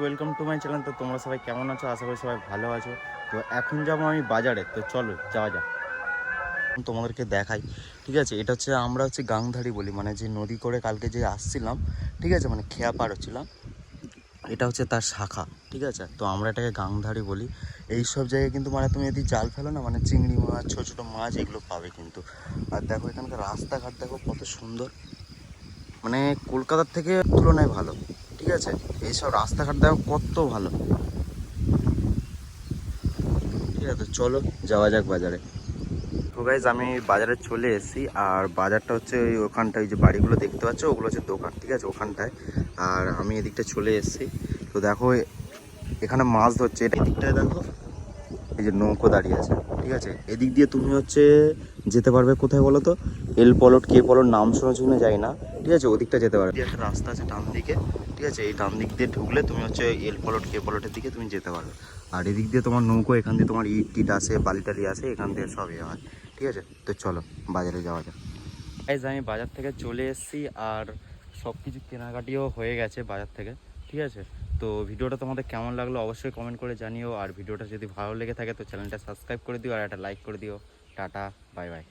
Welcome to my channel. তো তোমরা সবাই কেমন আছো? আশা করি সবাই ভালো আছো। তো এখন যাবো আমি বাজারে, তো চলো যাওয়া যাক। তোমাদেরকে দেখাই, ঠিক আছে। এটা হচ্ছে আমরা গাংধারী বলি, মানে যে নদী করে কালকে যে আসছিলাম, ঠিক আছে, মানে খেয়া পার হচ্ছিলাম, এটা হচ্ছে তার শাখা, ঠিক আছে। তো আমরা এটাকে গাংধারী বলি। এই সব জায়গায় কিন্তু মানে তুমি যদি জাল ফেলো না, মানে চিংড়ি মাছ, ছোটো ছোটো মাছ এগুলো পাবে কিন্তু। আর দেখো এখানকার রাস্তাঘাট দেখো কত সুন্দর, মানে কলকাতার থেকে তুলনায় ভালো, ঠিক আছে। এইসব রাস্তাঘাট দেখো কত ভালো, ঠিক আছে। তো চলো যাওয়া যাক বাজারে। তো গাইজ আমি বাজারে চলে এসেছি, আর বাজারটা হচ্ছে ওই ওখানটায়, ওই যে বাড়িগুলো দেখতে পাচ্ছ ওগুলো হচ্ছে দোকান, ঠিক আছে, ওখানটায়। আর আমি এদিকটা চলে এসেছি। তো দেখো এখানে মাছ ধরছে, এটা এদিকটায় দেখো এই যে নৌকো দাঁড়িয়ে আছে, ঠিক আছে। এদিক দিয়ে তুমি হচ্ছে যেতে পারবে কোথায় বলো তো, এল পলট কে পলট নাম শুনেছো কিনা যাই না, ঠিক আছে, ওদিকটা যেতে পারবে। একটা রাস্তা আছে ডান দিকে, ঠিক আছে, এই ডান দিক দিয়ে ঢুকলে তুমি হচ্ছে এল পলট কে পলটের দিকে তুমি যেতে পারবে। আর এদিক দিয়ে তোমার নৌকো, এখান দিয়ে তোমার ইট টিট আসে, বালি টালি আসে, এখান দিয়ে সব হয়, ঠিক আছে। তো চলো বাজারে যাওয়া যাক। গাইজ আমি বাজার থেকে চলে এসেছি, আর সব কিছু কেনাকাটিও হয়ে গেছে বাজার থেকে, ঠিক আছে। তো ভিডিওটা তোমাদের কেমন লাগলো অবশ্যই কমেন্ট করে জানিও, আর ভিডিওটা যদি ভালো লেগে থাকে তো চ্যানেলটা সাবস্ক্রাইব করে দিও আর একটা লাইক করে দিও। Tata, bye bye.